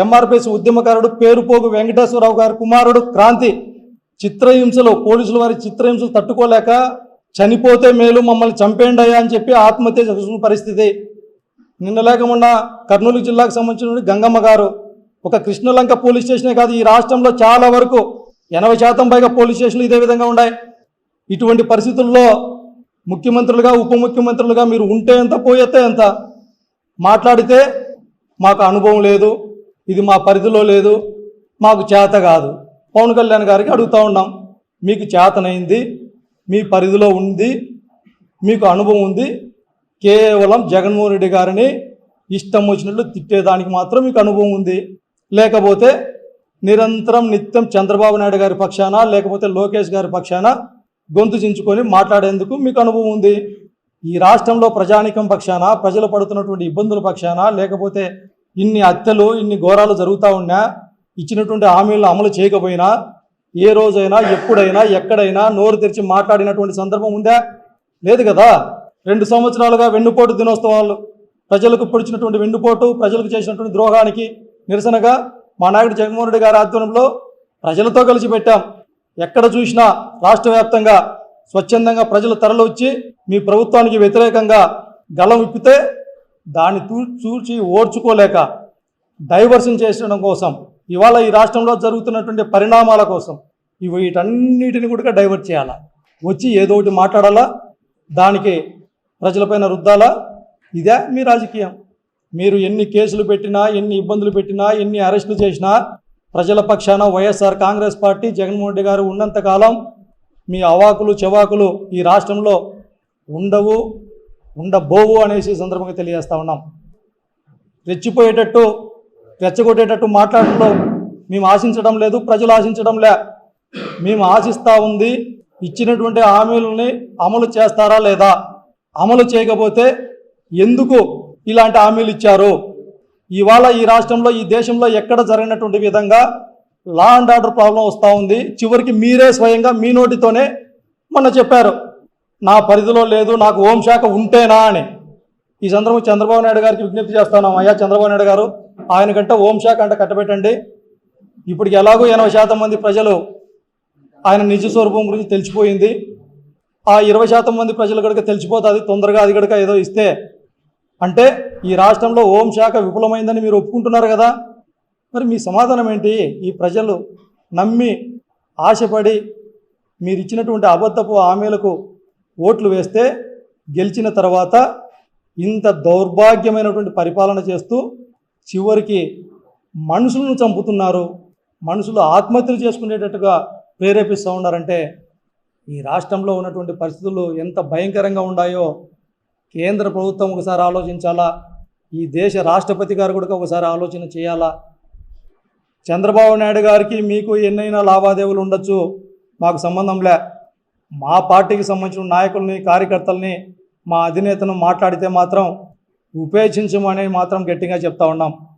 ఎంఆర్పిఎస్ ఉద్యమకారుడు పేరుపోగు వెంకటేశ్వరరావు గారి కుమారుడు క్రాంతి చిత్రహింసలు, పోలీసుల వారి చిత్రహింసలు తట్టుకోలేక చనిపోతే మేలు, మమ్మల్ని చంపేయండి అయ్యా అని చెప్పి ఆత్మహత్య చేసుకున్న పరిస్థితి. నిన్న లేకుండా కర్నూలు జిల్లాకు సంబంధించిన గంగమ్మ గారు, ఒక కృష్ణలంక పోలీస్ స్టేషనే కాదు, ఈ రాష్ట్రంలో చాలా వరకు 80% పైగా పోలీస్ స్టేషన్లు ఇదే విధంగా ఉన్నాయి. ఇటువంటి పరిస్థితుల్లో ముఖ్యమంత్రులుగా, ఉప ముఖ్యమంత్రులుగా మీరు ఉంటే ఎంత, పోయేస్తే ఎంత, మాట్లాడితే మాకు అనుభవం లేదు, ఇది మా పరిధిలో లేదు, మాకు చేత కాదు. పవన్ కళ్యాణ్ గారికి అడుగుతూ ఉన్నాం, మీకు చేతనైంది, మీ పరిధిలో ఉంది, మీకు అనుభవం ఉంది, కేవలం జగన్మోహన్ రెడ్డి గారిని ఇష్టం వచ్చినట్లు తిట్టేదానికి మాత్రం మీకు అనుభవం ఉంది. లేకపోతే నిరంతరం నిత్యం చంద్రబాబు నాయుడు గారి పక్షాన, లేకపోతే లోకేష్ గారి పక్షాన గొంతు చించుకొని మాట్లాడేందుకు మీకు అనుభవం ఉంది. ఈ రాష్ట్రంలో ప్రజానికం పక్షాన, ప్రజలు పడుతున్నటువంటి ఇబ్బందుల పక్షాన, లేకపోతే ఇన్ని హత్యలు, ఇన్ని ఘోరాలు జరుగుతూ ఉన్నా, ఇచ్చినటువంటి హామీలను అమలు చేయకపోయినా, ఏ రోజైనా, ఎప్పుడైనా, ఎక్కడైనా నోరు తెరిచి మాట్లాడినటువంటి సందర్భం ఉందా? లేదు కదా. 2 సంవత్సరాలుగా వెన్నుపోటు దినోత్సవాలు, ప్రజలకు పొడిచినటువంటి వెన్నుపోటు, ప్రజలకు చేసినటువంటి ద్రోహానికి నిరసనగా మా నాయకుడు జగన్మోహన్ రెడ్డి గారి ఆధ్వర్యంలో ప్రజలతో కలిసి పెట్టాం. ఎక్కడ చూసినా రాష్ట్ర వ్యాప్తంగా స్వచ్ఛందంగా ప్రజలు తరలి వచ్చి మీ ప్రభుత్వానికి వ్యతిరేకంగా గళం విప్పితే దాన్ని చూచి ఓర్చుకోలేక డైవర్షన్ చేసడం కోసం, ఇవాళ ఈ రాష్ట్రంలో జరుగుతున్నటువంటి పరిణామాల కోసం వీటన్నిటిని కూడా డైవర్ట్ చేయాలా, వచ్చి ఏదో ఒకటి మాట్లాడాలా, దానికి ప్రజలపైన రుద్దాలా. ఇదే మీ రాజకీయం. మీరు ఎన్ని కేసులు పెట్టినా, ఎన్ని ఇబ్బందులు పెట్టినా, ఎన్ని అరెస్టులు చేసినా, ప్రజల పక్షాన వైఎస్ఆర్ కాంగ్రెస్ పార్టీ, జగన్మోహన్ రెడ్డి గారు ఉన్నంతకాలం మీ అవాకులు చెవాకులు ఈ రాష్ట్రంలో ఉండవు, ఉండబోవు అనేసి సందర్భంగా తెలియజేస్తూ ఉన్నాం. రెచ్చిపోయేటట్టు, రెచ్చగొట్టేటట్టు మాట్లాడటంలో మేము ఆశించడం లేదు, ప్రజలు ఆశించడం లే. మేము ఆశిస్తూ ఉంది, ఇచ్చినటువంటి హామీలని అమలు చేస్తారా లేదా, అమలు చేయకపోతే ఎందుకు ఇలాంటి హామీలు ఇచ్చారు. ఇవాళ ఈ రాష్ట్రంలో, ఈ దేశంలో ఎక్కడ జరిగినటువంటి విధంగా లా అండ్ ఆర్డర్ ప్రాబ్లం వస్తూ ఉంది. చివరికి మీరే స్వయంగా మీ నోటితోనే మొన్న చెప్పారు, నా పరిధిలో లేదు, నాకు హోంశాఖ ఉంటేనా అని. ఈ సందర్భంగా చంద్రబాబు నాయుడు గారికి విజ్ఞప్తి చేస్తున్నాం, అయ్యా చంద్రబాబు నాయుడు గారు, ఆయన కంటే హోంశాఖ అంటే కట్టబెట్టండి. ఇప్పటికి ఎలాగో 80% మంది ప్రజలు ఆయన నిజ స్వరూపం గురించి తెలిసిపోయింది. ఆ 20% మంది ప్రజలు కనుక తెలిసిపోతుంది తొందరగా, అది కనుక ఏదో ఇస్తే అంటే ఈ రాష్ట్రంలో హోంశాఖ విఫలమైందని మీరు ఒప్పుకుంటున్నారు కదా. మరి మీ సమాధానం ఏంటి? ఈ ప్రజలు నమ్మి ఆశపడి మీరు ఇచ్చినటువంటి అబద్ధపు హామీలకు ఓట్లు వేస్తే గెలిచిన తర్వాత ఇంత దౌర్భాగ్యమైనటువంటి పరిపాలన చేస్తూ చివరికి మనుషులను చంపుతున్నారు, మనుషులు ఆత్మహత్యలు చేసుకునేటట్టుగా ప్రేరేపిస్తూ ఉన్నారంటే ఈ రాష్ట్రంలో ఉన్నటువంటి పరిస్థితులు ఎంత భయంకరంగా ఉన్నాయో కేంద్ర ప్రభుత్వం ఒకసారి ఆలోచించాలా, ఈ దేశ రాష్ట్రపతి గారు కూడా ఒకసారి ఆలోచన చేయాలా. చంద్రబాబు నాయుడు గారికి మీకు ఎన్నైనా లావాదేవీలు ఉండొచ్చు, మాకు సంబంధం లే. మా పార్టీకి సంబంధించిన నాయకుల్ని, కార్యకర్తల్ని, మా అధినేతను మాట్లాడితే మాత్రం ఉపేక్షించమని మాత్రం గట్టిగా చెప్తా ఉన్నాం.